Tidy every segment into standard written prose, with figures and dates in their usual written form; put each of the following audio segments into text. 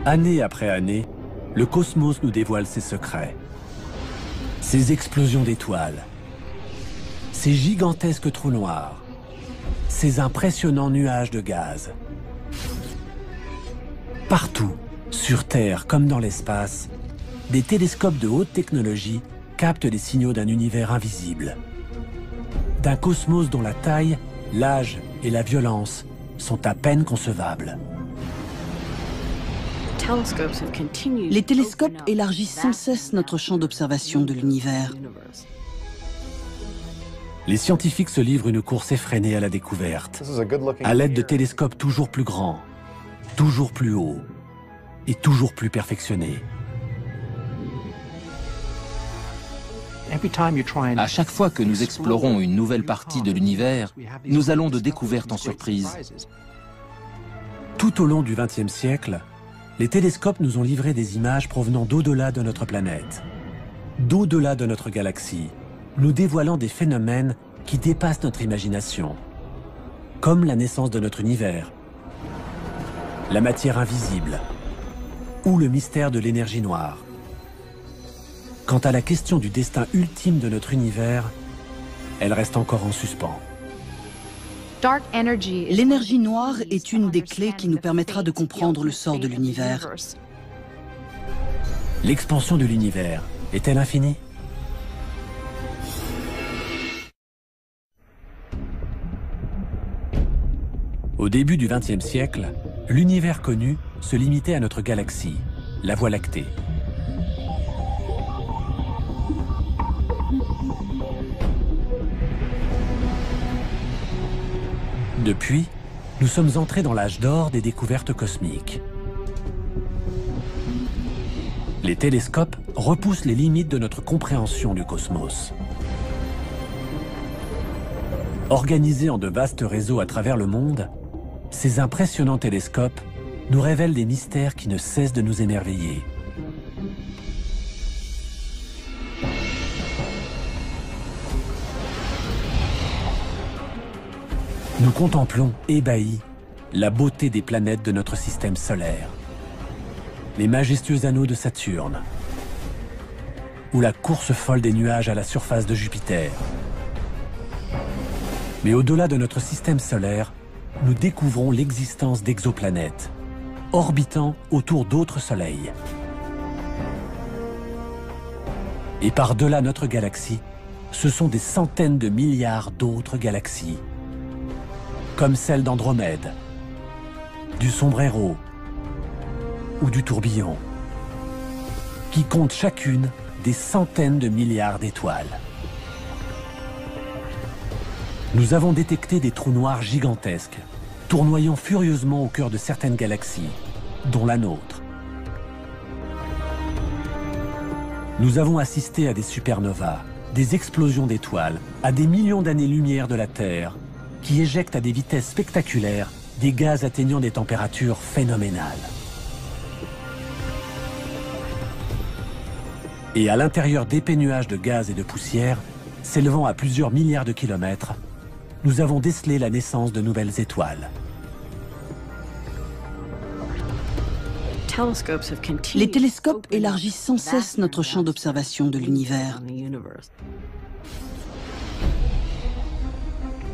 Année après année, le cosmos nous dévoile ses secrets. Ses explosions d'étoiles, ses gigantesques trous noirs, ces impressionnants nuages de gaz. Partout, sur Terre comme dans l'espace, des télescopes de haute technologie captent les signaux d'un univers invisible. D'un cosmos dont la taille, l'âge et la violence sont à peine concevables. Les télescopes élargissent sans cesse notre champ d'observation de l'univers. Les scientifiques se livrent une course effrénée à la découverte, à l'aide de télescopes toujours plus grands, toujours plus hauts et toujours plus perfectionnés. À chaque fois que nous explorons une nouvelle partie de l'univers, nous allons de découverte en surprise. Tout au long du XXe siècle, les télescopes nous ont livré des images provenant d'au-delà de notre planète, d'au-delà de notre galaxie, nous dévoilant des phénomènes qui dépassent notre imagination, comme la naissance de notre univers, la matière invisible ou le mystère de l'énergie noire. Quant à la question du destin ultime de notre univers, elle reste encore en suspens. L'énergie noire est une des clés qui nous permettra de comprendre le sort de l'univers. L'expansion de l'univers est-elle infinie? Au début du XXe siècle, l'univers connu se limitait à notre galaxie, la Voie lactée. Depuis, nous sommes entrés dans l'âge d'or des découvertes cosmiques. Les télescopes repoussent les limites de notre compréhension du cosmos. Organisés en de vastes réseaux à travers le monde, ces impressionnants télescopes nous révèlent des mystères qui ne cessent de nous émerveiller. Nous contemplons, ébahis, la beauté des planètes de notre système solaire, les majestueux anneaux de Saturne, ou la course folle des nuages à la surface de Jupiter. Mais au-delà de notre système solaire, nous découvrons l'existence d'exoplanètes, orbitant autour d'autres soleils. Et par-delà notre galaxie, ce sont des centaines de milliards d'autres galaxies, comme celle d'Andromède, du Sombrero ou du Tourbillon, qui comptent chacune des centaines de milliards d'étoiles. Nous avons détecté des trous noirs gigantesques, tournoyant furieusement au cœur de certaines galaxies, dont la nôtre. Nous avons assisté à des supernovas, des explosions d'étoiles, à des millions d'années-lumière de la Terre, qui éjectent à des vitesses spectaculaires des gaz atteignant des températures phénoménales. Et à l'intérieur d'épais nuages de gaz et de poussière, s'élevant à plusieurs milliards de kilomètres, nous avons décelé la naissance de nouvelles étoiles. Les télescopes élargissent sans cesse notre champ d'observation de l'univers.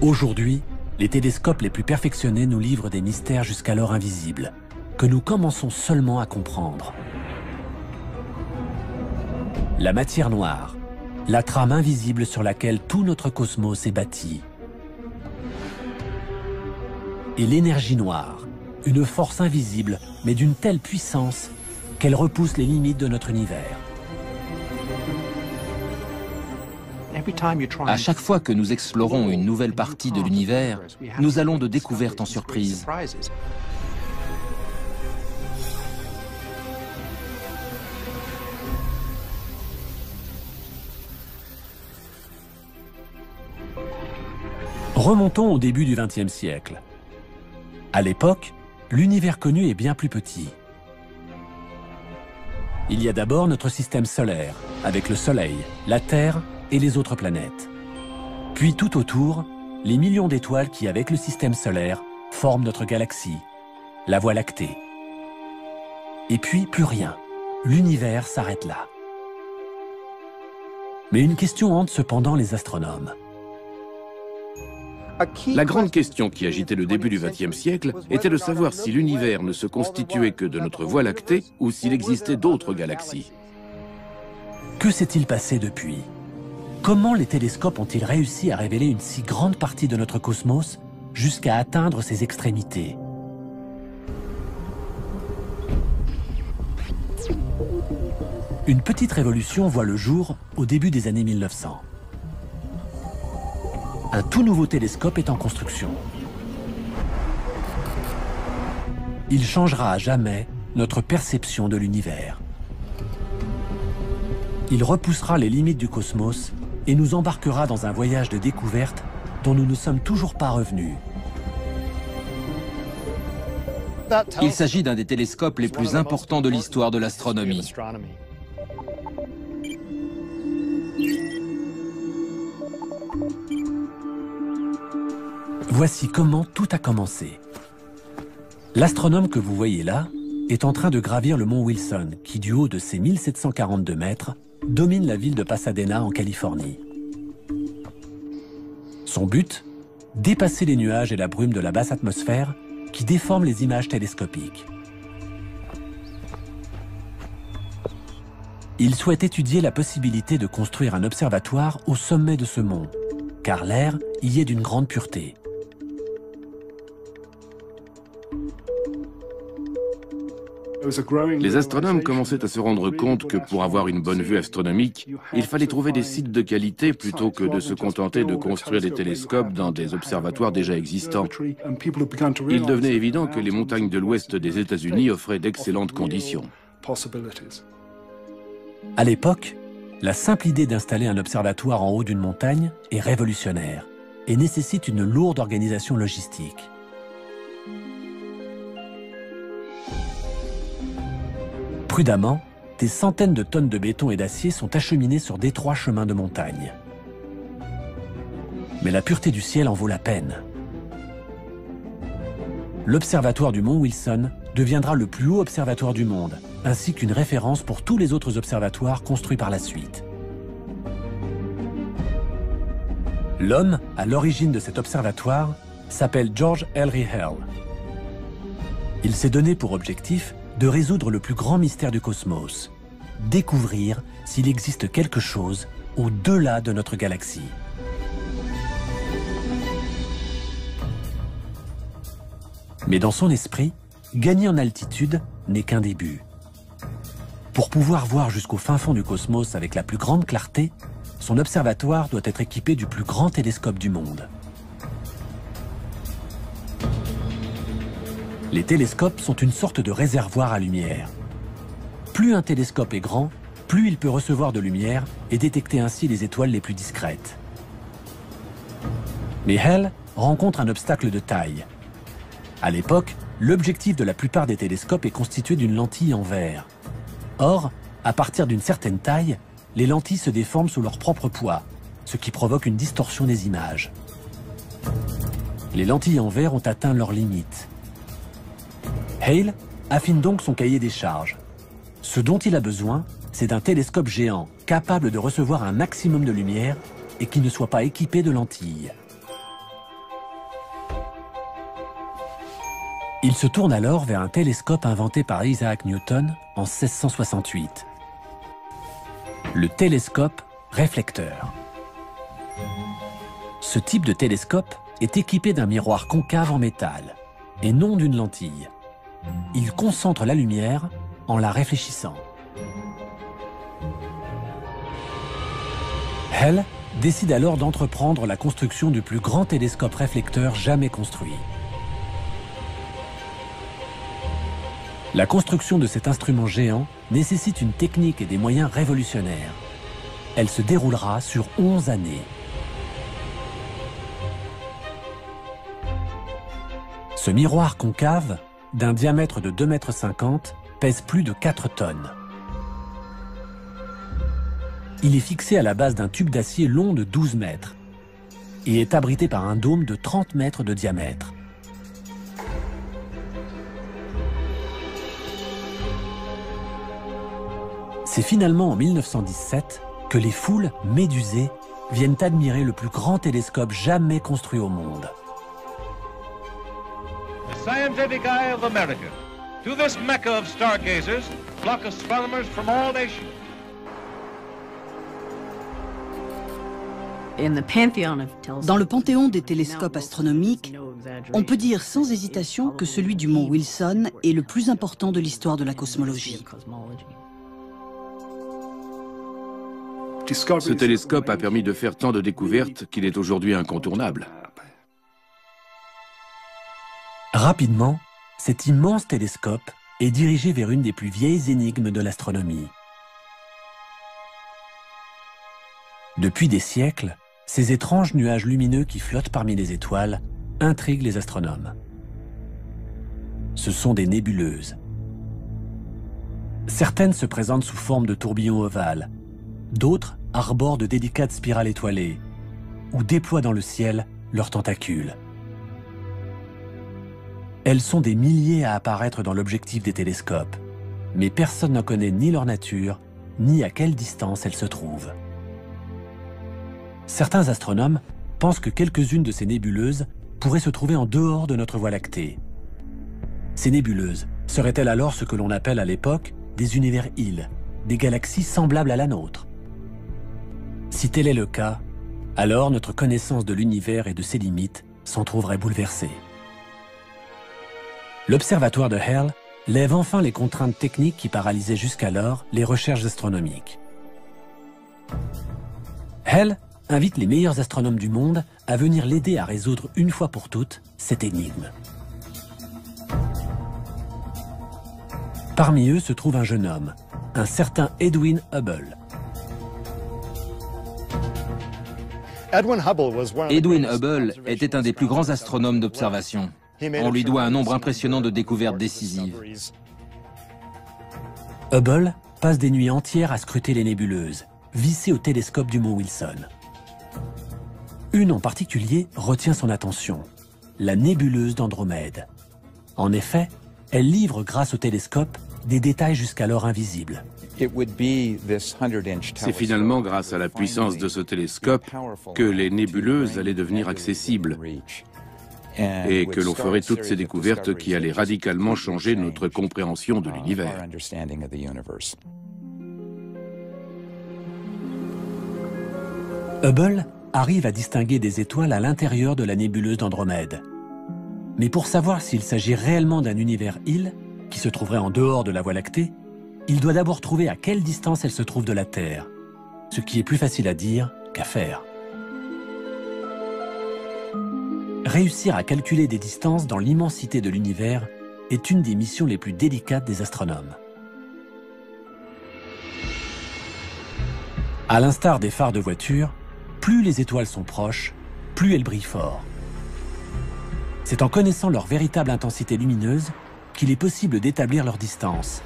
Aujourd'hui, les télescopes les plus perfectionnés nous livrent des mystères jusqu'alors invisibles, que nous commençons seulement à comprendre. La matière noire, la trame invisible sur laquelle tout notre cosmos est bâti. Et l'énergie noire, une force invisible, mais d'une telle puissance qu'elle repousse les limites de notre univers. À chaque fois que nous explorons une nouvelle partie de l'univers, nous allons de découverte en surprise. Remontons au début du XXe siècle. À l'époque, l'univers connu est bien plus petit. Il y a d'abord notre système solaire, avec le Soleil, la Terre et les autres planètes. Puis tout autour, les millions d'étoiles qui, avec le système solaire, forment notre galaxie, la Voie lactée. Et puis, plus rien. L'univers s'arrête là. Mais une question hante cependant les astronomes. La grande question qui agitait le début du XXe siècle était de savoir si l'univers ne se constituait que de notre Voie lactée ou s'il existait d'autres galaxies. Que s'est-il passé depuis? Comment les télescopes ont-ils réussi à révéler une si grande partie de notre cosmos jusqu'à atteindre ses extrémités? Une petite révolution voit le jour au début des années 1900. Un tout nouveau télescope est en construction. Il changera à jamais notre perception de l'univers. Il repoussera les limites du cosmos et nous embarquera dans un voyage de découverte dont nous ne sommes toujours pas revenus. Il s'agit d'un des télescopes les plus importants de l'histoire de l'astronomie. Voici comment tout a commencé. L'astronome que vous voyez là est en train de gravir le mont Wilson, qui du haut de ses 1742 mètres, domine la ville de Pasadena en Californie. Son but? Dépasser les nuages et la brume de la basse atmosphère qui déforment les images télescopiques. Il souhaite étudier la possibilité de construire un observatoire au sommet de ce mont, car l'air y est d'une grande pureté. Les astronomes commençaient à se rendre compte que pour avoir une bonne vue astronomique, il fallait trouver des sites de qualité plutôt que de se contenter de construire des télescopes dans des observatoires déjà existants. Il devenait évident que les montagnes de l'ouest des États-Unis offraient d'excellentes conditions. À l'époque, la simple idée d'installer un observatoire en haut d'une montagne est révolutionnaire et nécessite une lourde organisation logistique. Prudemment, des centaines de tonnes de béton et d'acier sont acheminées sur d'étroits chemins de montagne. Mais la pureté du ciel en vaut la peine. L'observatoire du mont Wilson deviendra le plus haut observatoire du monde, ainsi qu'une référence pour tous les autres observatoires construits par la suite. L'homme à l'origine de cet observatoire s'appelle George Ellery Hale. Il s'est donné pour objectif de résoudre le plus grand mystère du cosmos, découvrir s'il existe quelque chose au-delà de notre galaxie. Mais dans son esprit, gagner en altitude n'est qu'un début. Pour pouvoir voir jusqu'au fin fond du cosmos avec la plus grande clarté, son observatoire doit être équipé du plus grand télescope du monde. Les télescopes sont une sorte de réservoir à lumière. Plus un télescope est grand, plus il peut recevoir de lumière et détecter ainsi les étoiles les plus discrètes. Mais Hale rencontre un obstacle de taille. À l'époque, l'objectif de la plupart des télescopes est constitué d'une lentille en verre. Or, à partir d'une certaine taille, les lentilles se déforment sous leur propre poids, ce qui provoque une distorsion des images. Les lentilles en verre ont atteint leurs limites. Hale affine donc son cahier des charges. Ce dont il a besoin, c'est d'un télescope géant capable de recevoir un maximum de lumière et qui ne soit pas équipé de lentilles. Il se tourne alors vers un télescope inventé par Isaac Newton en 1668. Le télescope réflecteur. Ce type de télescope est équipé d'un miroir concave en métal et non d'une lentille. Il concentre la lumière en la réfléchissant. Hale décide alors d'entreprendre la construction du plus grand télescope réflecteur jamais construit. La construction de cet instrument géant nécessite une technique et des moyens révolutionnaires. Elle se déroulera sur 11 années. Ce miroir concave, d'un diamètre de 2,50 m, pèse plus de 4 tonnes. Il est fixé à la base d'un tube d'acier long de 12 mètres et est abrité par un dôme de 30 mètres de diamètre. C'est finalement en 1917 que les foules médusées viennent admirer le plus grand télescope jamais construit au monde. The scientific eye of America. To this mecca of stargazers flock astronomers from all nations. Dans le panthéon des télescopes astronomiques, on peut dire sans hésitation que celui du mont Wilson est le plus important de l'histoire de la cosmologie. Ce télescope a permis de faire tant de découvertes qu'il est aujourd'hui incontournable. Rapidement, cet immense télescope est dirigé vers une des plus vieilles énigmes de l'astronomie. Depuis des siècles, ces étranges nuages lumineux qui flottent parmi les étoiles intriguent les astronomes. Ce sont des nébuleuses. Certaines se présentent sous forme de tourbillons ovales, d'autres arborent de délicates spirales étoilées ou déploient dans le ciel leurs tentacules. Elles sont des milliers à apparaître dans l'objectif des télescopes, mais personne n'en connaît ni leur nature, ni à quelle distance elles se trouvent. Certains astronomes pensent que quelques-unes de ces nébuleuses pourraient se trouver en dehors de notre Voie lactée. Ces nébuleuses seraient-elles alors ce que l'on appelle à l'époque des univers-îles, des galaxies semblables à la nôtre? Si tel est le cas, alors notre connaissance de l'univers et de ses limites s'en trouverait bouleversée. L'observatoire de Hale lève enfin les contraintes techniques qui paralysaient jusqu'alors les recherches astronomiques. Hale invite les meilleurs astronomes du monde à venir l'aider à résoudre une fois pour toutes cette énigme. Parmi eux se trouve un jeune homme, un certain Edwin Hubble. Edwin Hubble était un des plus grands astronomes d'observation. On lui doit un nombre impressionnant de découvertes décisives. Hubble passe des nuits entières à scruter les nébuleuses, vissées au télescope du mont Wilson. Une en particulier retient son attention, la nébuleuse d'Andromède. En effet, elle livre grâce au télescope des détails jusqu'alors invisibles. C'est finalement grâce à la puissance de ce télescope que les nébuleuses allaient devenir accessibles et que l'on ferait toutes ces découvertes qui allaient radicalement changer notre compréhension de l'univers. Hubble arrive à distinguer des étoiles à l'intérieur de la nébuleuse d'Andromède. Mais pour savoir s'il s'agit réellement d'un univers-île, qui se trouverait en dehors de la Voie lactée, il doit d'abord trouver à quelle distance elle se trouve de la Terre, ce qui est plus facile à dire qu'à faire. Réussir à calculer des distances dans l'immensité de l'univers est une des missions les plus délicates des astronomes. À l'instar des phares de voiture, plus les étoiles sont proches, plus elles brillent fort. C'est en connaissant leur véritable intensité lumineuse qu'il est possible d'établir leur distance.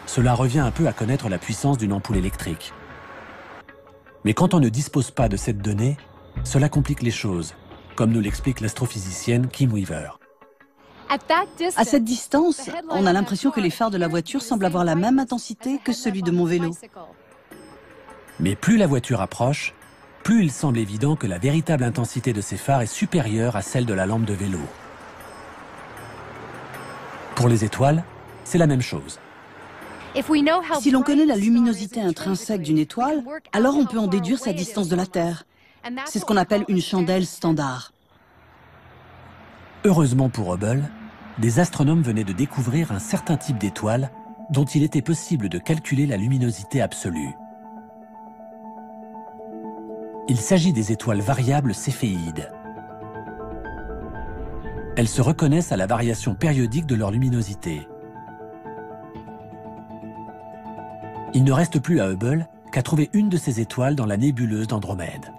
Cela revient un peu à connaître la puissance d'une ampoule électrique. Mais quand on ne dispose pas de cette donnée, cela complique les choses, comme nous l'explique l'astrophysicienne Kim Weaver. À cette distance, on a l'impression que les phares de la voiture semblent avoir la même intensité que celui de mon vélo. Mais plus la voiture approche, plus il semble évident que la véritable intensité de ces phares est supérieure à celle de la lampe de vélo. Pour les étoiles, c'est la même chose. Si l'on connaît la luminosité intrinsèque d'une étoile, alors on peut en déduire sa distance de la Terre. C'est ce qu'on appelle une chandelle standard. Heureusement pour Hubble, des astronomes venaient de découvrir un certain type d'étoile dont il était possible de calculer la luminosité absolue. Il s'agit des étoiles variables céphéides. Elles se reconnaissent à la variation périodique de leur luminosité. Il ne reste plus à Hubble qu'à trouver une de ces étoiles dans la nébuleuse d'Andromède.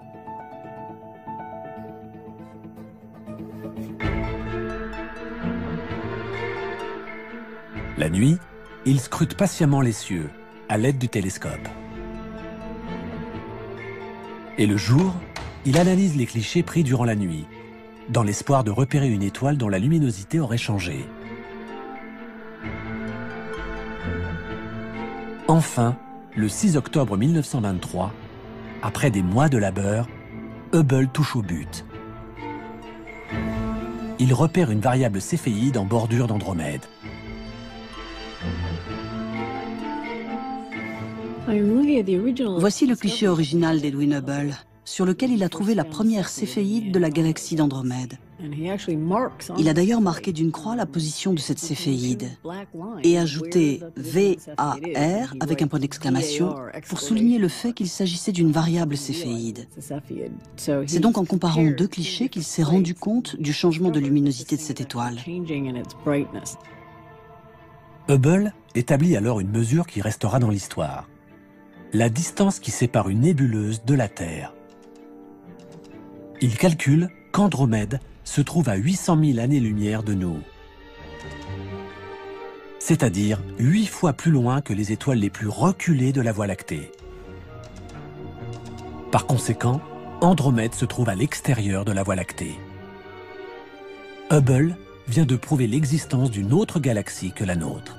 La nuit, il scrute patiemment les cieux, à l'aide du télescope. Et le jour, il analyse les clichés pris durant la nuit, dans l'espoir de repérer une étoile dont la luminosité aurait changé. Enfin, le 6 octobre 1923, après des mois de labeur, Hubble touche au but. Il repère une variable céphéide en bordure d'Andromède. Voici le cliché original d'Edwin Hubble, sur lequel il a trouvé la première céphéide de la galaxie d'Andromède. Il a d'ailleurs marqué d'une croix la position de cette céphéide et ajouté VAR avec un point d'exclamation pour souligner le fait qu'il s'agissait d'une variable céphéide. C'est donc en comparant deux clichés qu'il s'est rendu compte du changement de luminosité de cette étoile. Hubble établit alors une mesure qui restera dans l'histoire. La distance qui sépare une nébuleuse de la Terre. Il calcule qu'Andromède se trouve à 800 000 années-lumière de nous. C'est-à-dire 8 fois plus loin que les étoiles les plus reculées de la Voie lactée. Par conséquent, Andromède se trouve à l'extérieur de la Voie lactée. Hubble vient de prouver l'existence d'une autre galaxie que la nôtre.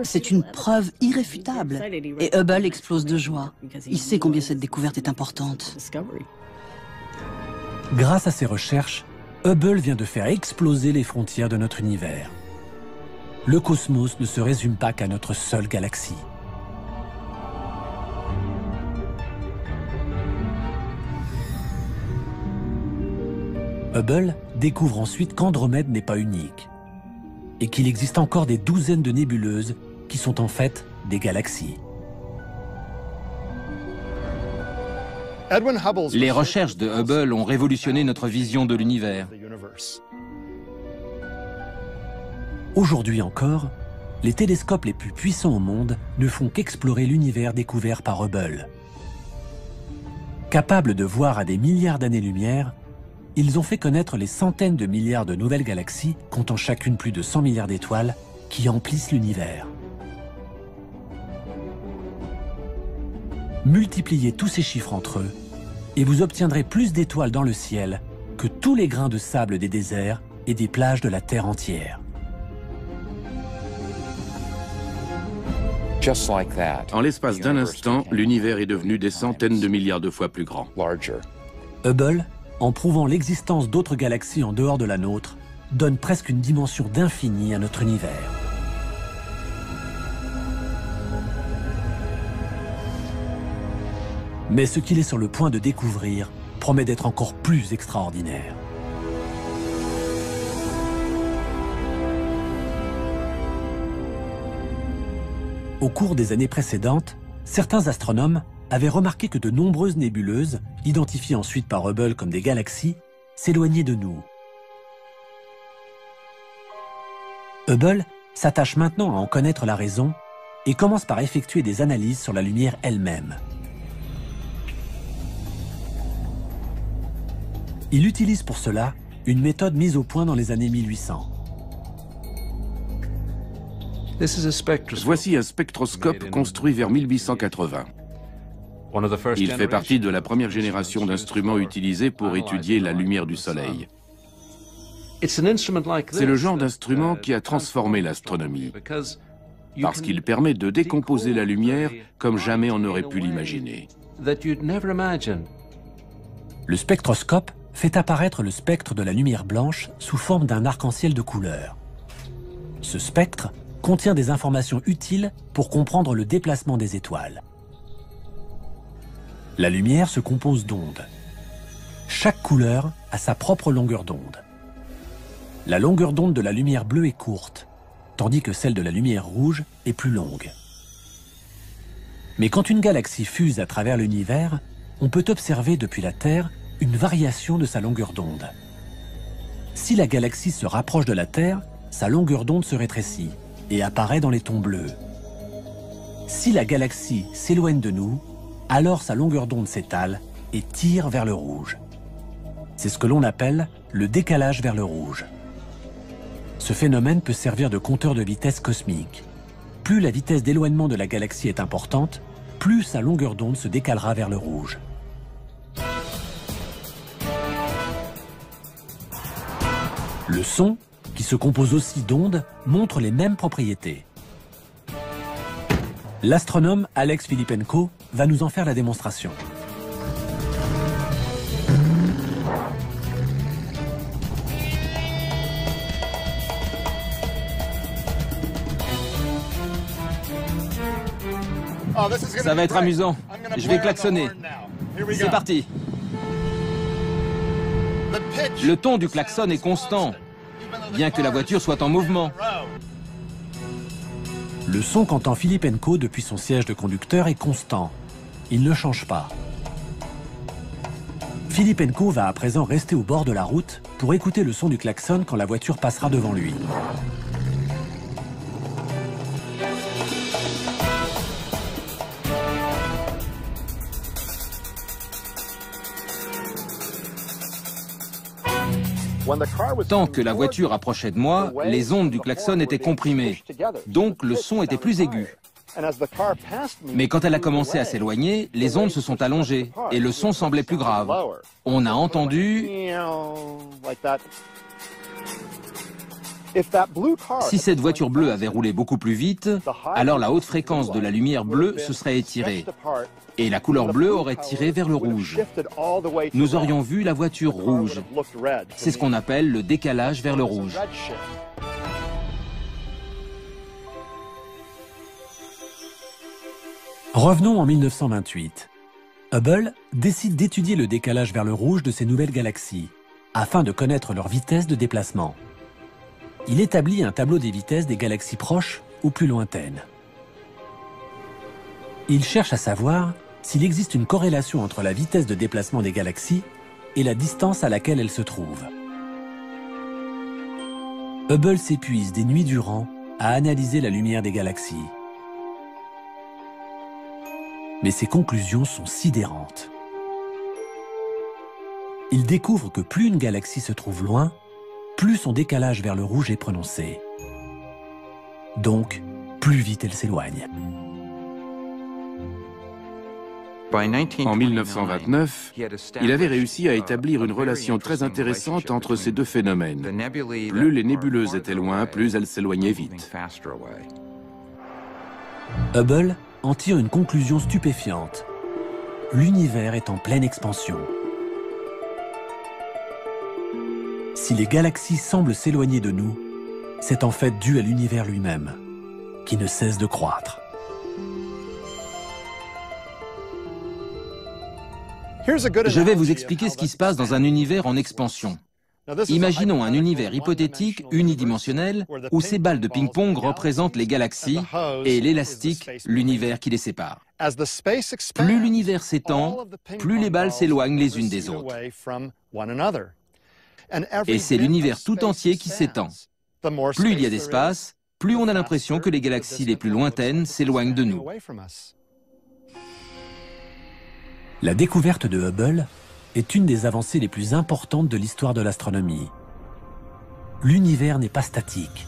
C'est une preuve irréfutable et Hubble explose de joie. Il sait combien cette découverte est importante. Grâce à ses recherches, Hubble vient de faire exploser les frontières de notre univers. Le cosmos ne se résume pas qu'à notre seule galaxie. Hubble découvre ensuite qu'Andromède n'est pas unique et qu'il existe encore des douzaines de nébuleuses qui sont en fait des galaxies. Les recherches de Hubble ont révolutionné notre vision de l'univers. Aujourd'hui encore, les télescopes les plus puissants au monde ne font qu'explorer l'univers découvert par Hubble. Capables de voir à des milliards d'années-lumière, ils ont fait connaître les centaines de milliards de nouvelles galaxies, comptant chacune plus de 100 milliards d'étoiles, qui emplissent l'univers. Multipliez tous ces chiffres entre eux, et vous obtiendrez plus d'étoiles dans le ciel que tous les grains de sable des déserts et des plages de la Terre entière. En l'espace d'un instant, l'univers est devenu des centaines de milliards de fois plus grand. Hubble, en prouvant l'existence d'autres galaxies en dehors de la nôtre, donne presque une dimension d'infini à notre univers. Mais ce qu'il est sur le point de découvrir promet d'être encore plus extraordinaire. Au cours des années précédentes, certains astronomes avaient remarqué que de nombreuses nébuleuses, identifiées ensuite par Hubble comme des galaxies, s'éloignaient de nous. Hubble s'attache maintenant à en connaître la raison et commence par effectuer des analyses sur la lumière elle-même. Il utilise pour cela une méthode mise au point dans les années 1800. Voici un spectroscope construit vers 1880. Il fait partie de la première génération d'instruments utilisés pour étudier la lumière du Soleil. C'est le genre d'instrument qui a transformé l'astronomie, parce qu'il permet de décomposer la lumière comme jamais on n'aurait pu l'imaginer. Le spectroscope fait apparaître le spectre de la lumière blanche sous forme d'un arc-en-ciel de couleurs. Ce spectre contient des informations utiles pour comprendre le déplacement des étoiles. La lumière se compose d'ondes. Chaque couleur a sa propre longueur d'onde. La longueur d'onde de la lumière bleue est courte, tandis que celle de la lumière rouge est plus longue. Mais quand une galaxie fuse à travers l'univers, on peut observer depuis la Terre une variation de sa longueur d'onde. Si la galaxie se rapproche de la Terre, sa longueur d'onde se rétrécit et apparaît dans les tons bleus. Si la galaxie s'éloigne de nous, alors sa longueur d'onde s'étale et tire vers le rouge. C'est ce que l'on appelle le décalage vers le rouge. Ce phénomène peut servir de compteur de vitesse cosmique. Plus la vitesse d'éloignement de la galaxie est importante, plus sa longueur d'onde se décalera vers le rouge. Le son, qui se compose aussi d'ondes, montre les mêmes propriétés. L'astronome Alex Filippenko va nous en faire la démonstration. Ça va être amusant. Je vais klaxonner. C'est parti. Le ton du klaxon est constant, bien que la voiture soit en mouvement. Le son qu'entend Filippenko depuis son siège de conducteur est constant. Il ne change pas. Filippenko va à présent rester au bord de la route pour écouter le son du klaxon quand la voiture passera devant lui. Tant que la voiture approchait de moi, les ondes du klaxon étaient comprimées, donc le son était plus aigu. Mais quand elle a commencé à s'éloigner, les ondes se sont allongées et le son semblait plus grave. On a entendu... Si cette voiture bleue avait roulé beaucoup plus vite, alors la haute fréquence de la lumière bleue se serait étirée. Et la couleur bleue aurait tiré vers le rouge. Nous aurions vu la voiture rouge. C'est ce qu'on appelle le décalage vers le rouge. Revenons en 1928. Hubble décide d'étudier le décalage vers le rouge de ces nouvelles galaxies, afin de connaître leur vitesse de déplacement. Il établit un tableau des vitesses des galaxies proches ou plus lointaines. Il cherche à savoir s'il existe une corrélation entre la vitesse de déplacement des galaxies et la distance à laquelle elles se trouvent. Hubble s'épuise des nuits durant à analyser la lumière des galaxies. Mais ses conclusions sont sidérantes. Il découvre que plus une galaxie se trouve loin, plus son décalage vers le rouge est prononcé. Donc, plus vite elle s'éloigne. En 1929, il avait réussi à établir une relation très intéressante entre ces deux phénomènes. Plus les nébuleuses étaient loin, plus elles s'éloignaient vite. Hubble en tire une conclusion stupéfiante. L'univers est en pleine expansion. Si les galaxies semblent s'éloigner de nous, c'est en fait dû à l'univers lui-même, qui ne cesse de croître. Je vais vous expliquer ce qui se passe dans un univers en expansion. Imaginons un univers hypothétique unidimensionnel où ces balles de ping-pong représentent les galaxies et l'élastique, l'univers qui les sépare. Plus l'univers s'étend, plus les balles s'éloignent les unes des autres. Et c'est l'univers tout entier qui s'étend. Plus il y a d'espace, plus on a l'impression que les galaxies les plus lointaines s'éloignent de nous. La découverte de Hubble est une des avancées les plus importantes de l'histoire de l'astronomie. L'univers n'est pas statique.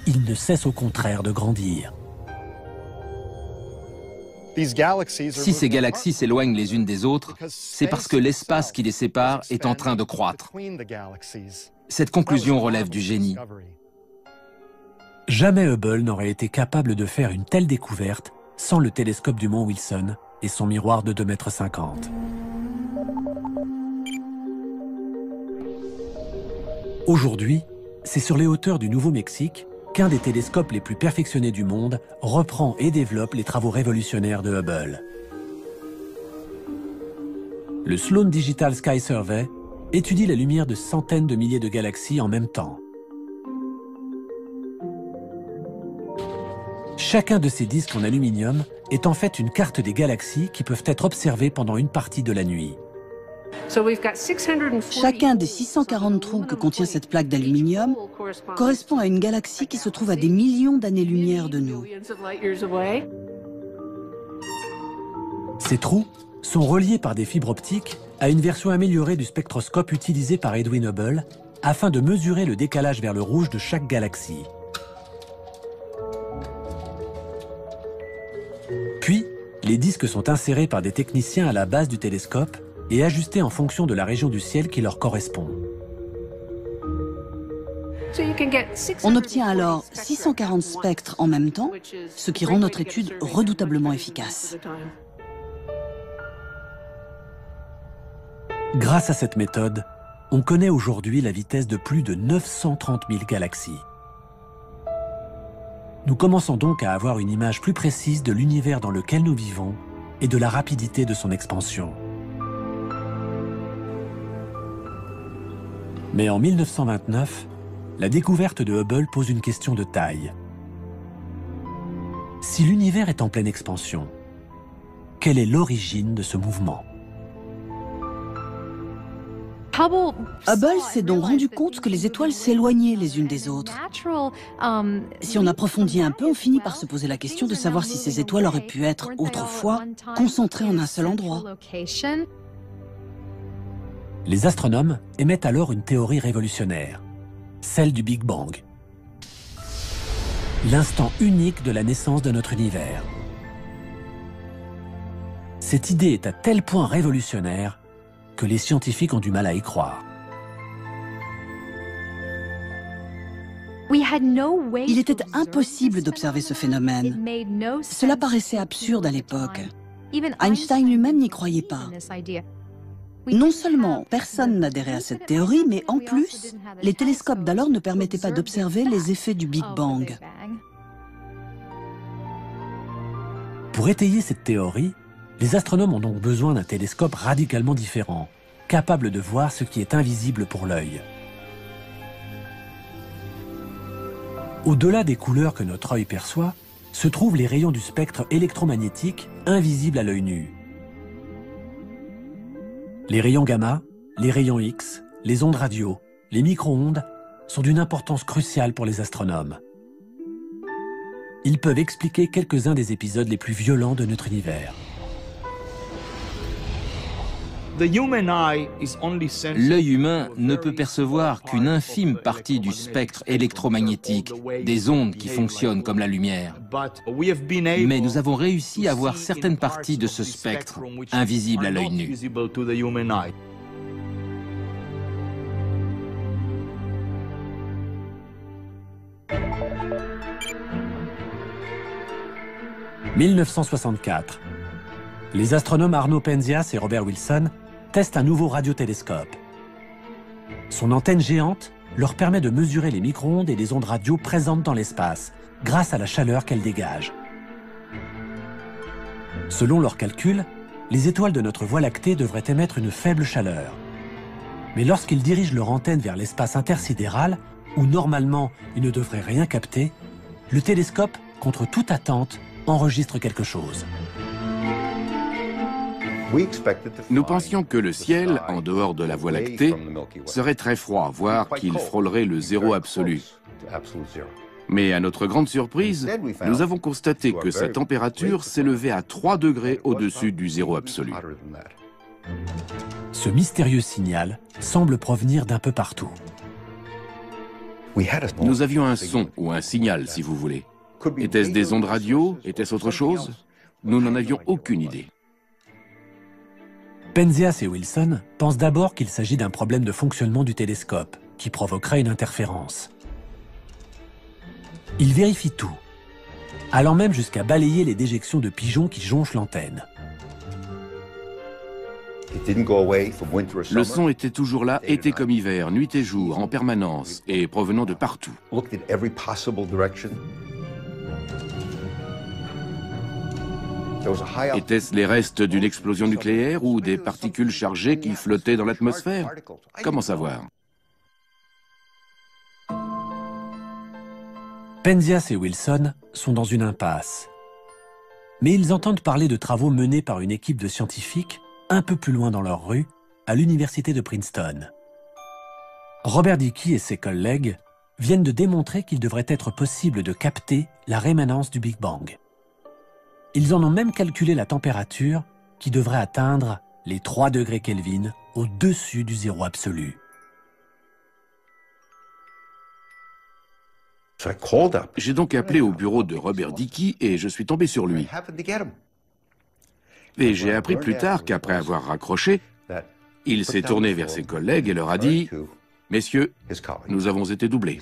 Il ne cesse au contraire de grandir. Si ces galaxies s'éloignent les unes des autres, c'est parce que l'espace qui les sépare est en train de croître. Cette conclusion relève du génie. Jamais Hubble n'aurait été capable de faire une telle découverte sans le télescope du mont Wilson et son miroir de 2,50 m. Aujourd'hui, c'est sur les hauteurs du Nouveau-Mexique qu'un des télescopes les plus perfectionnés du monde reprend et développe les travaux révolutionnaires de Hubble. Le Sloan Digital Sky Survey étudie la lumière de centaines de milliers de galaxies en même temps. Chacun de ces disques en aluminium est en fait une carte des galaxies qui peuvent être observées pendant une partie de la nuit. Chacun des 640 trous que contient cette plaque d'aluminium correspond à une galaxie qui se trouve à des millions d'années-lumière de nous. Ces trous sont reliés par des fibres optiques à une version améliorée du spectroscope utilisé par Edwin Hubble afin de mesurer le décalage vers le rouge de chaque galaxie. Puis, les disques sont insérés par des techniciens à la base du télescope et ajustés en fonction de la région du ciel qui leur correspond. On obtient alors 640 spectres en même temps, ce qui rend notre étude redoutablement efficace. Grâce à cette méthode, on connaît aujourd'hui la vitesse de plus de 930 000 galaxies. Nous commençons donc à avoir une image plus précise de l'univers dans lequel nous vivons et de la rapidité de son expansion. Mais en 1929, la découverte de Hubble pose une question de taille. Si l'univers est en pleine expansion, quelle est l'origine de ce mouvement ? Hubble s'est donc rendu compte que les étoiles s'éloignaient les unes des autres. Si on approfondit un peu, on finit par se poser la question de savoir si ces étoiles auraient pu être autrefois concentrées en un seul endroit. Les astronomes émettent alors une théorie révolutionnaire, celle du Big Bang. L'instant unique de la naissance de notre univers. Cette idée est à tel point révolutionnaire que les scientifiques ont du mal à y croire. Il était impossible d'observer ce phénomène. Cela paraissait absurde à l'époque. Einstein lui-même n'y croyait pas. Non seulement personne n'adhérait à cette théorie, mais en plus, les télescopes d'alors ne permettaient pas d'observer les effets du Big Bang. Pour étayer cette théorie, les astronomes ont donc besoin d'un télescope radicalement différent, capable de voir ce qui est invisible pour l'œil. Au-delà des couleurs que notre œil perçoit, se trouvent les rayons du spectre électromagnétique invisibles à l'œil nu. Les rayons gamma, les rayons X, les ondes radio, les micro-ondes sont d'une importance cruciale pour les astronomes. Ils peuvent expliquer quelques-uns des épisodes les plus violents de notre univers. L'œil humain ne peut percevoir qu'une infime partie du spectre électromagnétique, des ondes qui fonctionnent comme la lumière. Mais nous avons réussi à voir certaines parties de ce spectre, invisibles à l'œil nu. « 1964. Les astronomes Arno Penzias et Robert Wilson testent un nouveau radiotélescope. Son antenne géante leur permet de mesurer les micro-ondes et les ondes radio présentes dans l'espace, grâce à la chaleur qu'elles dégagent. Selon leurs calculs, les étoiles de notre Voie lactée devraient émettre une faible chaleur. Mais lorsqu'ils dirigent leur antenne vers l'espace intersidéral, où normalement ils ne devraient rien capter, le télescope, contre toute attente, enregistre quelque chose. Nous pensions que le ciel, en dehors de la Voie lactée, serait très froid, voire qu'il frôlerait le zéro absolu. Mais à notre grande surprise, nous avons constaté que sa température s'élevait à 3 degrés au-dessus du zéro absolu. Ce mystérieux signal semble provenir d'un peu partout. Nous avions un son, ou un signal, si vous voulez. Était-ce des ondes radio? Était-ce autre chose? Nous n'en avions aucune idée. Penzias et Wilson pensent d'abord qu'il s'agit d'un problème de fonctionnement du télescope, qui provoquerait une interférence. Ils vérifient tout, allant même jusqu'à balayer les déjections de pigeons qui jonchent l'antenne. Le son était toujours là, été comme hiver, nuit et jour, en permanence, et provenant de partout. Étaient-ce les restes d'une explosion nucléaire ou des particules chargées qui flottaient dans l'atmosphère? Comment savoir? Penzias et Wilson sont dans une impasse. Mais ils entendent parler de travaux menés par une équipe de scientifiques un peu plus loin dans leur rue, à l'université de Princeton. Robert Dicke et ses collègues viennent de démontrer qu'il devrait être possible de capter la rémanence du Big Bang. Ils en ont même calculé la température qui devrait atteindre les 3 degrés Kelvin au-dessus du zéro absolu. J'ai donc appelé au bureau de Robert Dicke et je suis tombé sur lui. Et j'ai appris plus tard qu'après avoir raccroché, il s'est tourné vers ses collègues et leur a dit « Messieurs, nous avons été doublés.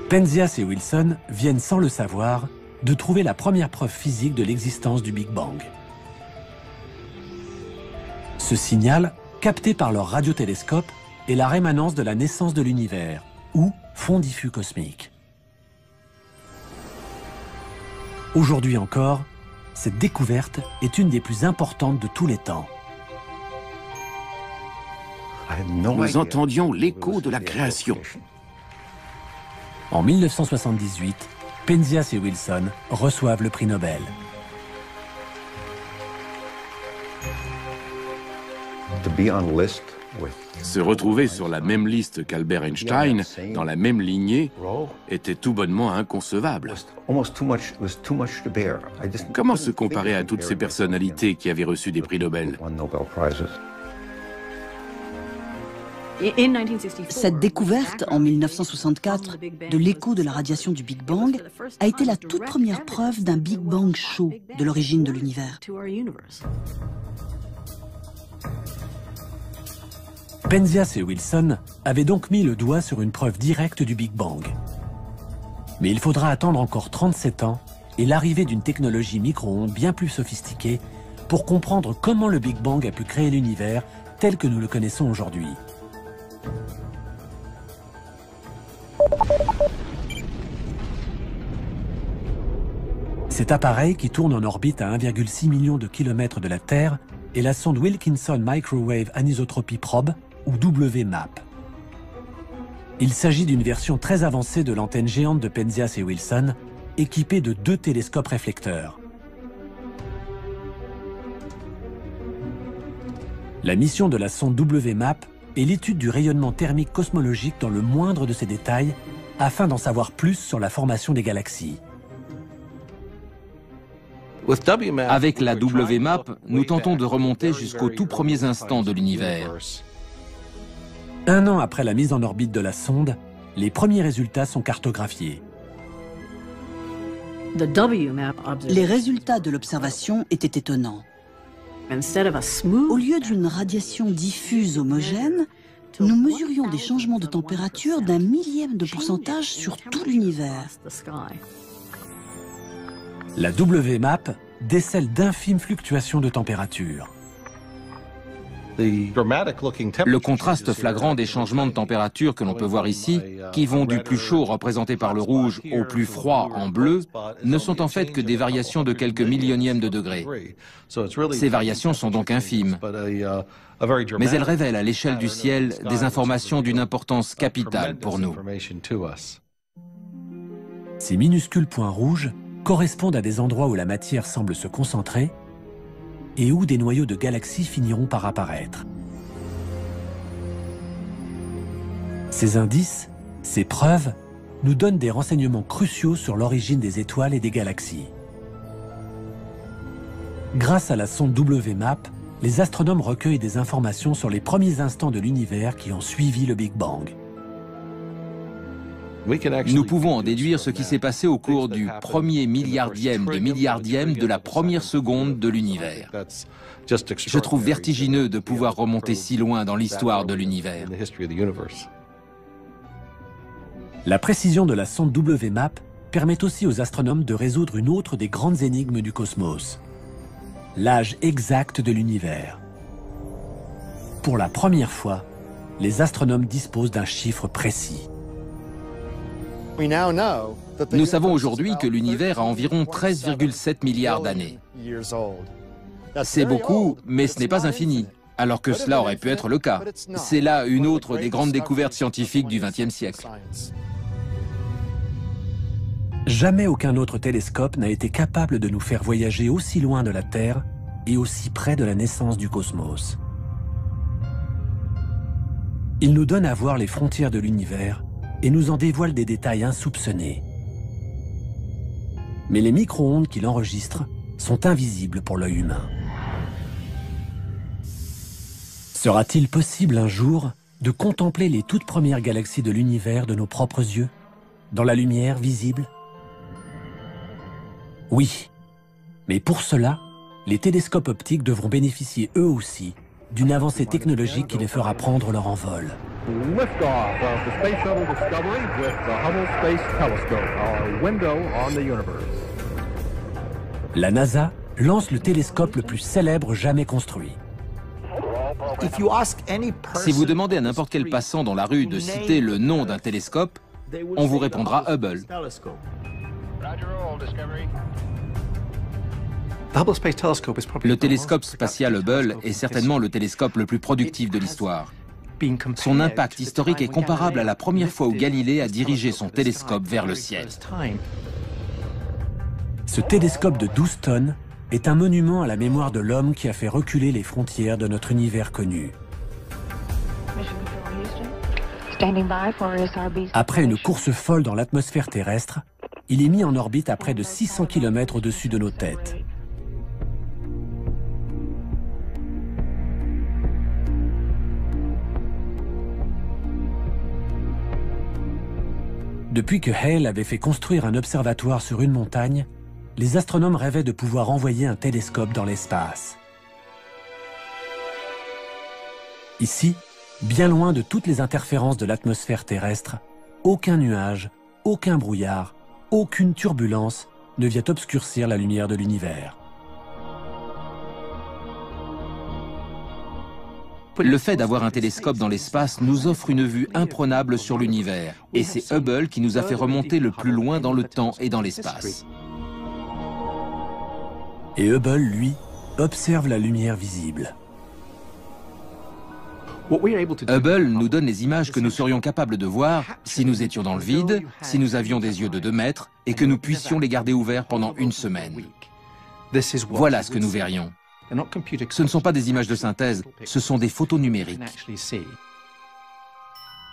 Penzias et Wilson viennent sans le savoir de trouver la première preuve physique de l'existence du Big Bang. Ce signal, capté par leur radiotélescope, est la rémanence de la naissance de l'univers, ou fond diffus cosmique. Aujourd'hui encore, cette découverte est une des plus importantes de tous les temps. Nous entendions l'écho de la création. En 1978, Penzias et Wilson reçoivent le prix Nobel. Se retrouver sur la même liste qu'Albert Einstein, dans la même lignée, était tout bonnement inconcevable. Comment se comparer à toutes ces personnalités qui avaient reçu des prix Nobel? Cette découverte, en 1964, de l'écho de la radiation du Big Bang a été la toute première preuve d'un Big Bang chaud de l'origine de l'univers. Penzias et Wilson avaient donc mis le doigt sur une preuve directe du Big Bang. Mais il faudra attendre encore 37 ans et l'arrivée d'une technologie micro-ondes bien plus sophistiquée pour comprendre comment le Big Bang a pu créer l'univers tel que nous le connaissons aujourd'hui. Cet appareil, qui tourne en orbite à 1,6 million de kilomètres de la Terre, est la sonde Wilkinson Microwave Anisotropy Probe, ou WMAP. Il s'agit d'une version très avancée de l'antenne géante de Penzias et Wilson, équipée de 2 télescopes réflecteurs. La mission de la sonde WMAP est l'étude du rayonnement thermique cosmologique dans le moindre de ses détails, afin d'en savoir plus sur la formation des galaxies. Avec la WMAP, nous tentons de remonter jusqu'aux tout premiers instants de l'univers. 1 an après la mise en orbite de la sonde, les premiers résultats sont cartographiés. Les résultats de l'observation étaient étonnants. Au lieu d'une radiation diffuse homogène, nous mesurions des changements de température d'1 millième de pourcentage sur tout l'univers. La WMAP décèle d'infimes fluctuations de température. Le contraste flagrant des changements de température que l'on peut voir ici, qui vont du plus chaud représenté par le rouge au plus froid en bleu, ne sont en fait que des variations de quelques millionièmes de degrés. Ces variations sont donc infimes, mais elles révèlent à l'échelle du ciel des informations d'une importance capitale pour nous. Ces minuscules points rouges correspondent à des endroits où la matière semble se concentrer et où des noyaux de galaxies finiront par apparaître. Ces indices, ces preuves, nous donnent des renseignements cruciaux sur l'origine des étoiles et des galaxies. Grâce à la sonde WMAP, les astronomes recueillent des informations sur les premiers instants de l'univers qui ont suivi le Big Bang. Nous pouvons en déduire ce qui s'est passé au cours du premier milliardième de la première seconde de l'univers. Je trouve vertigineux de pouvoir remonter si loin dans l'histoire de l'univers. La précision de la sonde WMAP permet aussi aux astronomes de résoudre une autre des grandes énigmes du cosmos: l'âge exact de l'univers. Pour la première fois, les astronomes disposent d'un chiffre précis. Nous savons aujourd'hui que l'univers a environ 13,7 milliards d'années. C'est beaucoup, mais ce n'est pas infini, alors que cela aurait pu être le cas. C'est là une autre des grandes découvertes scientifiques du XXe siècle. Jamais aucun autre télescope n'a été capable de nous faire voyager aussi loin de la Terre et aussi près de la naissance du cosmos. Il nous donne à voir les frontières de l'univers et nous en dévoile des détails insoupçonnés. Mais les micro-ondes qu'il enregistre sont invisibles pour l'œil humain. Sera-t-il possible un jour de contempler les toutes premières galaxies de l'univers de nos propres yeux, dans la lumière visible? Oui, mais pour cela, les télescopes optiques devront bénéficier eux aussi d'une avancée technologique qui les fera prendre leur envol. Liftoff of the Space Shuttle Discovery with the Hubble Space Telescope, our window on the universe. La NASA lance le télescope le plus célèbre jamais construit. Si vous demandez à n'importe quel passant dans la rue de citer le nom d'un télescope, on vous répondra Hubble. Le télescope spatial Hubble est certainement le télescope le plus productif de l'histoire. Son impact historique est comparable à la première fois où Galilée a dirigé son télescope vers le ciel. Ce télescope de 12 tonnes est un monument à la mémoire de l'homme qui a fait reculer les frontières de notre univers connu. Après une course folle dans l'atmosphère terrestre, il est mis en orbite à près de 600 km au-dessus de nos têtes. Depuis que Hale avait fait construire un observatoire sur une montagne, les astronomes rêvaient de pouvoir envoyer un télescope dans l'espace. Ici, bien loin de toutes les interférences de l'atmosphère terrestre, aucun nuage, aucun brouillard, aucune turbulence ne vient obscurcir la lumière de l'univers. Le fait d'avoir un télescope dans l'espace nous offre une vue imprenable sur l'univers, et c'est Hubble qui nous a fait remonter le plus loin dans le temps et dans l'espace. Et Hubble, lui, observe la lumière visible. Hubble nous donne les images que nous serions capables de voir si nous étions dans le vide, si nous avions des yeux de 2 mètres et que nous puissions les garder ouverts pendant une semaine. Voilà ce que nous verrions. Ce ne sont pas des images de synthèse, ce sont des photos numériques.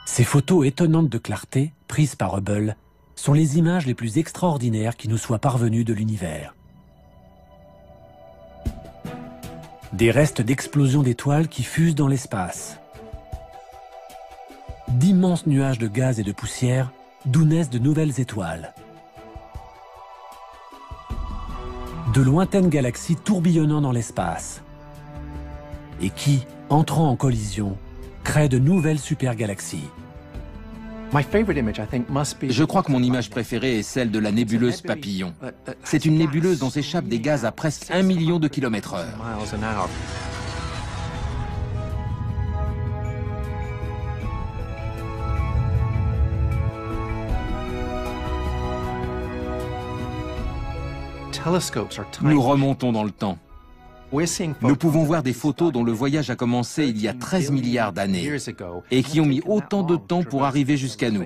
Ces photos étonnantes de clarté, prises par Hubble, sont les images les plus extraordinaires qui nous soient parvenues de l'univers. Des restes d'explosions d'étoiles qui fusent dans l'espace. D'immenses nuages de gaz et de poussière, d'où naissent de nouvelles étoiles. De lointaines galaxies tourbillonnant dans l'espace. Et qui, entrant en collision, créent de nouvelles supergalaxies. Je crois que mon image préférée est celle de la nébuleuse Papillon. C'est une nébuleuse dont s'échappent des gaz à presque 1 million de km/h. Nous remontons dans le temps. Nous pouvons voir des photos dont le voyage a commencé il y a 13 milliards d'années et qui ont mis autant de temps pour arriver jusqu'à nous.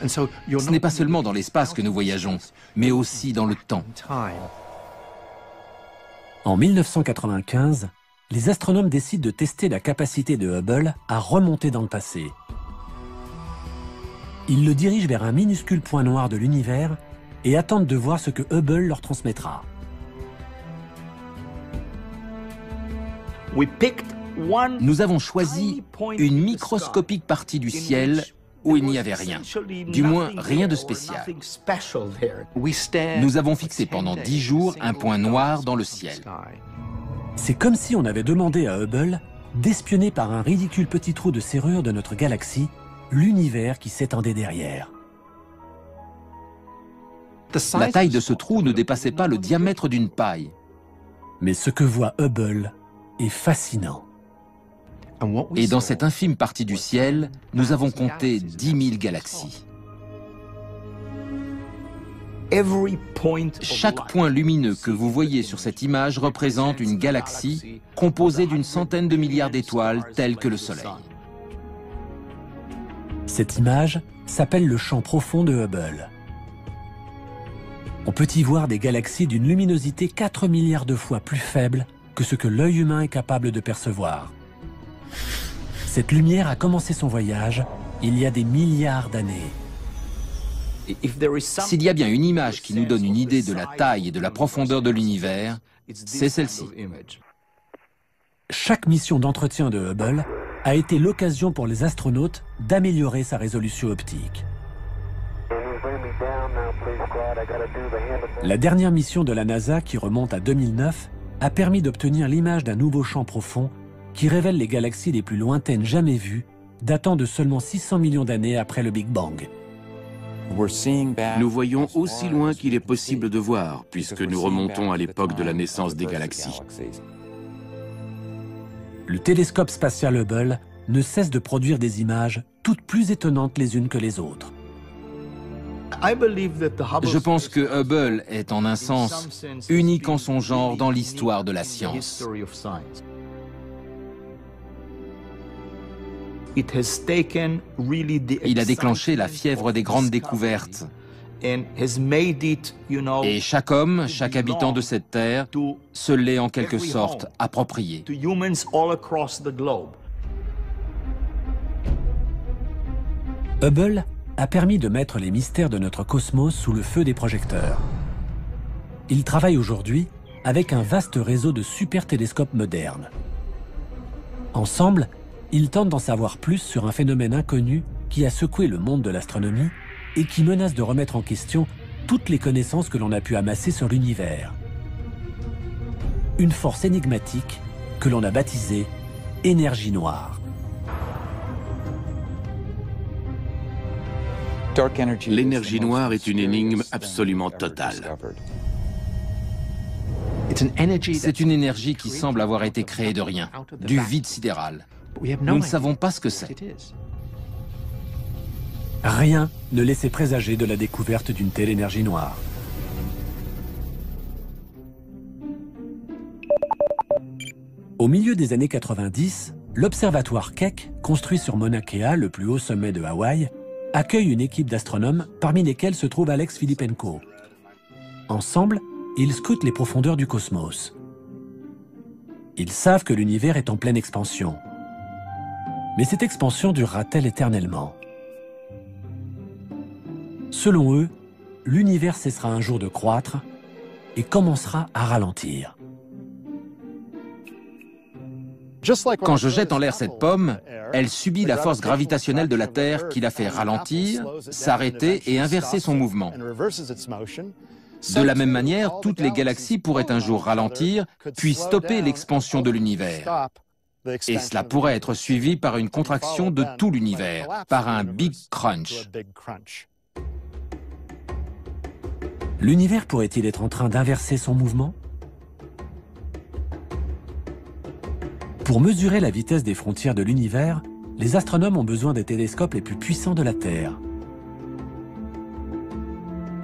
Ce n'est pas seulement dans l'espace que nous voyageons, mais aussi dans le temps. En 1995, les astronomes décident de tester la capacité de Hubble à remonter dans le passé. Ils le dirigent vers un minuscule point noir de l'univers et attendent de voir ce que Hubble leur transmettra. Nous avons choisi une microscopique partie du ciel où il n'y avait rien, du moins rien de spécial. Nous avons fixé pendant 10 jours un point noir dans le ciel. C'est comme si on avait demandé à Hubble d'espionner par un ridicule petit trou de serrure de notre galaxie l'univers qui s'étendait derrière. La taille de ce trou ne dépassait pas le diamètre d'une paille. Mais ce que voit Hubble est fascinant. Et dans cette infime partie du ciel, nous avons compté 10 000 galaxies. Chaque point lumineux que vous voyez sur cette image représente une galaxie composée d'une centaine de milliards d'étoiles telles que le Soleil. Cette image s'appelle le champ profond de Hubble. On peut y voir des galaxies d'une luminosité 4 milliards de fois plus faible que ce que l'œil humain est capable de percevoir. Cette lumière a commencé son voyage il y a des milliards d'années. S'il y a bien une image qui nous donne une idée de la taille et de la profondeur de l'univers, c'est celle-ci. Chaque mission d'entretien de Hubble a été l'occasion pour les astronautes d'améliorer sa résolution optique. La dernière mission de la NASA, qui remonte à 2009, a permis d'obtenir l'image d'un nouveau champ profond qui révèle les galaxies les plus lointaines jamais vues, datant de seulement 600 millions d'années après le Big Bang. Nous voyons aussi loin qu'il est possible de voir, puisque nous remontons à l'époque de la naissance des galaxies. Le télescope spatial Hubble ne cesse de produire des images toutes plus étonnantes les unes que les autres. Je pense que Hubble est en un sens unique en son genre dans l'histoire de la science. Il a déclenché la fièvre des grandes découvertes. Et chaque homme, chaque habitant de cette terre, se l'est en quelque sorte approprié. Hubble a permis de mettre les mystères de notre cosmos sous le feu des projecteurs. Il travaille aujourd'hui avec un vaste réseau de super télescopes modernes. Ensemble, ils tentent d'en savoir plus sur un phénomène inconnu qui a secoué le monde de l'astronomie et qui menace de remettre en question toutes les connaissances que l'on a pu amasser sur l'univers. Une force énigmatique que l'on a baptisée énergie noire. L'énergie noire est une énigme absolument totale. C'est une énergie qui semble avoir été créée de rien, du vide sidéral. Nous ne savons pas ce que c'est. Rien ne laissait présager de la découverte d'une telle énergie noire. Au milieu des années 90, l'observatoire Keck, construit sur Mauna Kea, le plus haut sommet de Hawaï, accueille une équipe d'astronomes parmi lesquels se trouve Alex Filippenko. Ensemble, ils scrutent les profondeurs du cosmos. Ils savent que l'univers est en pleine expansion. Mais cette expansion durera-t-elle éternellement? Selon eux, l'univers cessera un jour de croître et commencera à ralentir. Quand je jette en l'air cette pomme, elle subit la force gravitationnelle de la Terre qui la fait ralentir, s'arrêter et inverser son mouvement. De la même manière, toutes les galaxies pourraient un jour ralentir, puis stopper l'expansion de l'univers. Et cela pourrait être suivi par une contraction de tout l'univers, par un Big Crunch. L'univers pourrait-il être en train d'inverser son mouvement? Pour mesurer la vitesse des frontières de l'univers, les astronomes ont besoin des télescopes les plus puissants de la Terre.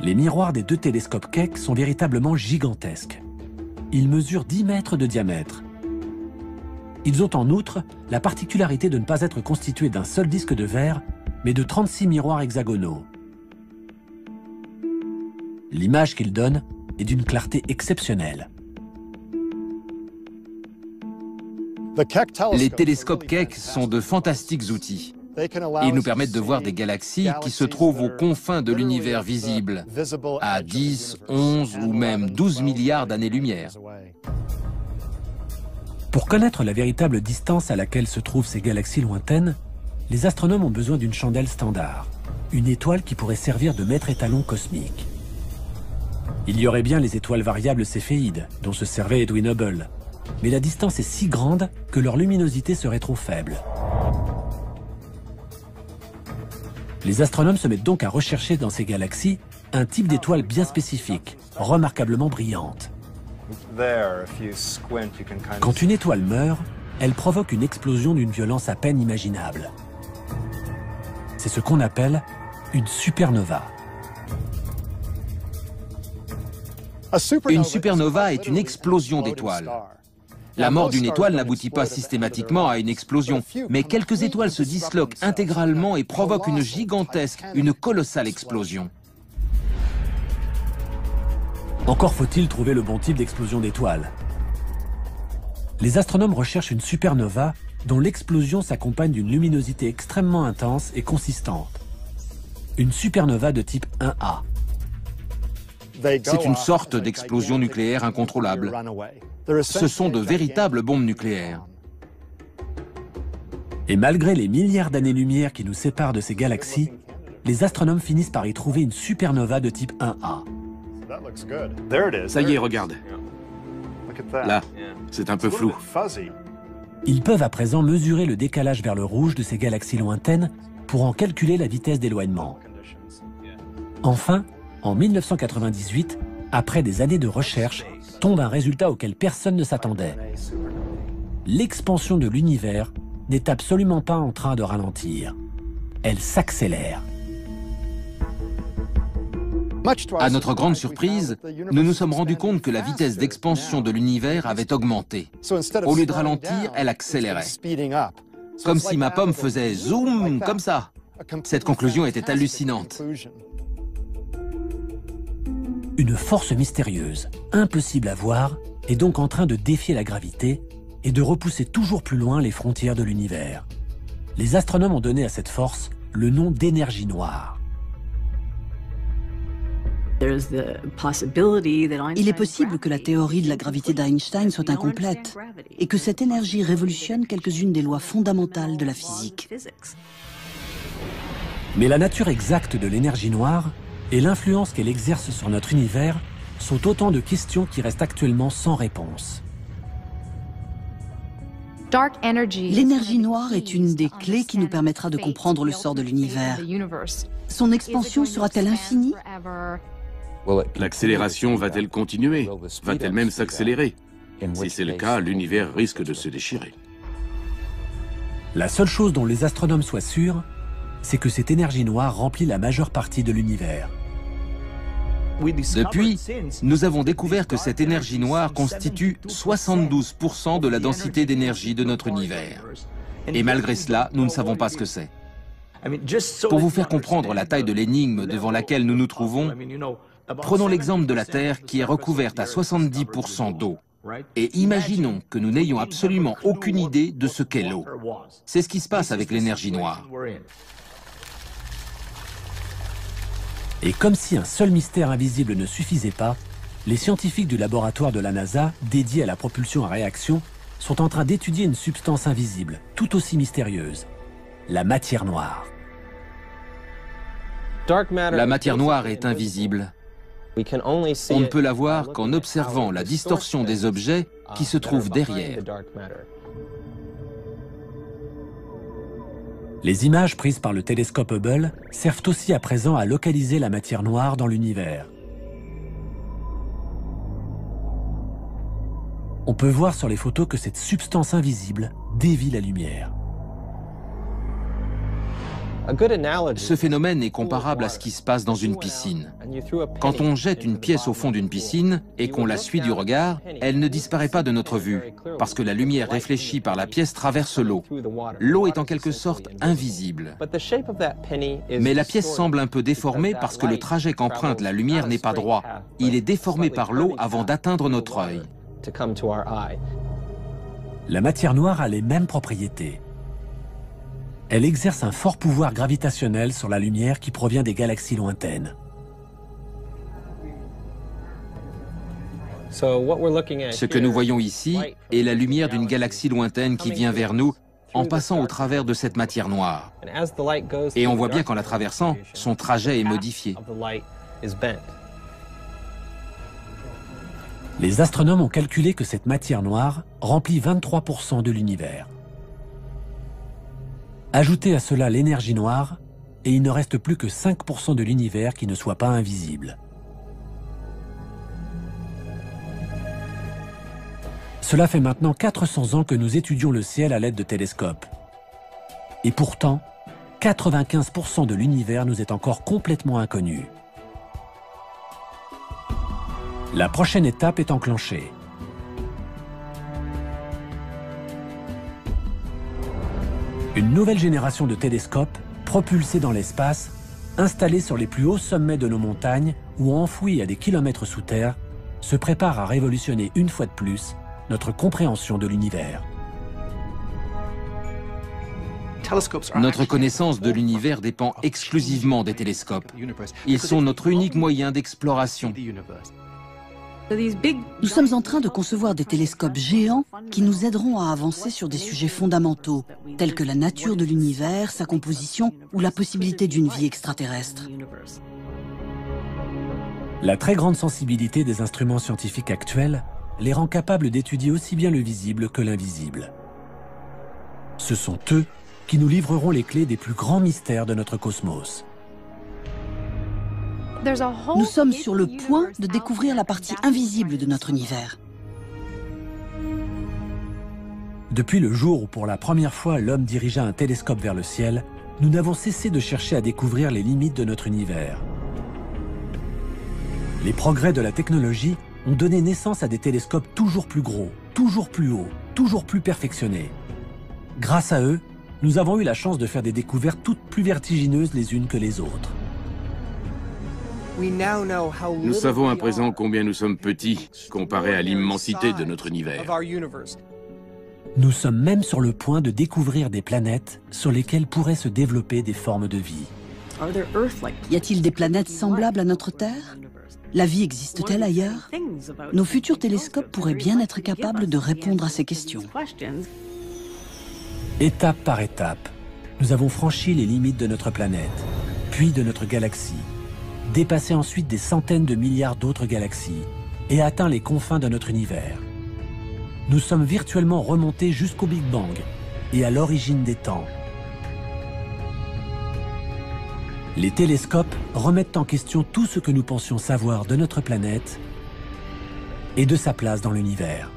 Les miroirs des deux télescopes Keck sont véritablement gigantesques. Ils mesurent 10 mètres de diamètre. Ils ont en outre la particularité de ne pas être constitués d'un seul disque de verre, mais de 36 miroirs hexagonaux. L'image qu'ils donnent est d'une clarté exceptionnelle. Les télescopes Keck sont de fantastiques outils. Ils nous permettent de voir des galaxies qui se trouvent aux confins de l'univers visible, à 10, 11 ou même 12 milliards d'années-lumière. Pour connaître la véritable distance à laquelle se trouvent ces galaxies lointaines, les astronomes ont besoin d'une chandelle standard, une étoile qui pourrait servir de maître étalon cosmique. Il y aurait bien les étoiles variables céphéides, dont se servait Edwin Hubble, mais la distance est si grande que leur luminosité serait trop faible. Les astronomes se mettent donc à rechercher dans ces galaxies un type d'étoile bien spécifique, remarquablement brillante. Quand une étoile meurt, elle provoque une explosion d'une violence à peine imaginable. C'est ce qu'on appelle une supernova. Une supernova est une explosion d'étoiles. La mort d'une étoile n'aboutit pas systématiquement à une explosion, mais quelques étoiles se disloquent intégralement et provoquent une gigantesque, une colossale explosion. Encore faut-il trouver le bon type d'explosion d'étoiles. Les astronomes recherchent une supernova dont l'explosion s'accompagne d'une luminosité extrêmement intense et consistante. Une supernova de type 1A. C'est une sorte d'explosion nucléaire incontrôlable. Ce sont de véritables bombes nucléaires. Et malgré les milliards d'années-lumière qui nous séparent de ces galaxies, les astronomes finissent par y trouver une supernova de type 1A. Ça y est, regarde. Là, c'est un peu flou. Ils peuvent à présent mesurer le décalage vers le rouge de ces galaxies lointaines pour en calculer la vitesse d'éloignement. Enfin, en 1998, après des années de recherche, tombe un résultat auquel personne ne s'attendait. L'expansion de l'univers n'est absolument pas en train de ralentir. Elle s'accélère. À notre grande surprise, nous nous sommes rendus compte que la vitesse d'expansion de l'univers avait augmenté. Au lieu de ralentir, elle accélérait. Comme si ma pomme faisait zoom, comme ça. Cette conclusion était hallucinante. Une force mystérieuse, impossible à voir, est donc en train de défier la gravité et de repousser toujours plus loin les frontières de l'univers. Les astronomes ont donné à cette force le nom d'énergie noire. Il est possible que la théorie de la gravité d'Einstein soit incomplète et que cette énergie révolutionne quelques-unes des lois fondamentales de la physique. Mais la nature exacte de l'énergie noire et l'influence qu'elle exerce sur notre univers sont autant de questions qui restent actuellement sans réponse. L'énergie noire est une des clés qui nous permettra de comprendre le sort de l'univers. Son expansion sera-t-elle infinie ? L'accélération va-t-elle continuer? Va-t-elle même s'accélérer? Si c'est le cas, l'univers risque de se déchirer. La seule chose dont les astronomes soient sûrs, c'est que cette énergie noire remplit la majeure partie de l'univers. Depuis, nous avons découvert que cette énergie noire constitue 72% de la densité d'énergie de notre univers. Et malgré cela, nous ne savons pas ce que c'est. Pour vous faire comprendre la taille de l'énigme devant laquelle nous nous trouvons, prenons l'exemple de la Terre qui est recouverte à 70% d'eau. Et imaginons que nous n'ayons absolument aucune idée de ce qu'est l'eau. C'est ce qui se passe avec l'énergie noire. Et comme si un seul mystère invisible ne suffisait pas, les scientifiques du laboratoire de la NASA, dédiés à la propulsion à réaction, sont en train d'étudier une substance invisible, tout aussi mystérieuse, la matière noire. La matière noire est invisible. On ne peut la voir qu'en observant la distorsion des objets qui se trouvent derrière. Les images prises par le télescope Hubble servent aussi à présent à localiser la matière noire dans l'univers. On peut voir sur les photos que cette substance invisible dévie la lumière. Ce phénomène est comparable à ce qui se passe dans une piscine. Quand on jette une pièce au fond d'une piscine et qu'on la suit du regard, elle ne disparaît pas de notre vue, parce que la lumière réfléchie par la pièce traverse l'eau. L'eau est en quelque sorte invisible. Mais la pièce semble un peu déformée parce que le trajet qu'emprunte la lumière n'est pas droit. Il est déformé par l'eau avant d'atteindre notre œil. La matière noire a les mêmes propriétés. Elle exerce un fort pouvoir gravitationnel sur la lumière qui provient des galaxies lointaines. Ce que nous voyons ici est la lumière d'une galaxie lointaine qui vient vers nous en passant au travers de cette matière noire. Et on voit bien qu'en la traversant, son trajet est modifié. Les astronomes ont calculé que cette matière noire remplit 23% de l'univers. Ajoutez à cela l'énergie noire, et il ne reste plus que 5% de l'univers qui ne soit pas invisible. Cela fait maintenant 400 ans que nous étudions le ciel à l'aide de télescopes. Et pourtant, 95% de l'univers nous est encore complètement inconnu. La prochaine étape est enclenchée. Une nouvelle génération de télescopes, propulsés dans l'espace, installés sur les plus hauts sommets de nos montagnes ou enfouis à des kilomètres sous terre, se prépare à révolutionner une fois de plus notre compréhension de l'univers. Notre connaissance de l'univers dépend exclusivement des télescopes. Ils sont notre unique moyen d'exploration. Nous sommes en train de concevoir des télescopes géants qui nous aideront à avancer sur des sujets fondamentaux, tels que la nature de l'univers, sa composition ou la possibilité d'une vie extraterrestre. La très grande sensibilité des instruments scientifiques actuels les rend capables d'étudier aussi bien le visible que l'invisible. Ce sont eux qui nous livreront les clés des plus grands mystères de notre cosmos. Nous sommes sur le point de découvrir la partie invisible de notre univers. Depuis le jour où pour la première fois l'homme dirigea un télescope vers le ciel, nous n'avons cessé de chercher à découvrir les limites de notre univers. Les progrès de la technologie ont donné naissance à des télescopes toujours plus gros, toujours plus hauts, toujours plus perfectionnés. Grâce à eux, nous avons eu la chance de faire des découvertes toutes plus vertigineuses les unes que les autres. Nous savons à présent combien nous sommes petits comparé à l'immensité de notre univers. Nous sommes même sur le point de découvrir des planètes sur lesquelles pourraient se développer des formes de vie. Y a-t-il des planètes semblables à notre Terre? La vie existe-t-elle ailleurs? Nos futurs télescopes pourraient bien être capables de répondre à ces questions. Étape par étape, nous avons franchi les limites de notre planète, puis de notre galaxie, dépassé ensuite des centaines de milliards d'autres galaxies et atteint les confins de notre univers. Nous sommes virtuellement remontés jusqu'au Big Bang et à l'origine des temps. Les télescopes remettent en question tout ce que nous pensions savoir de notre planète et de sa place dans l'univers.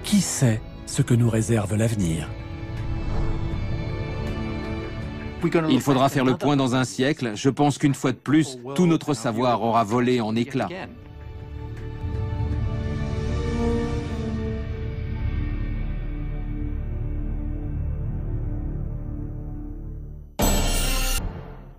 Qui sait ce que nous réserve l'avenir? Il faudra faire le point dans un siècle. Je pense qu'une fois de plus, tout notre savoir aura volé en éclats.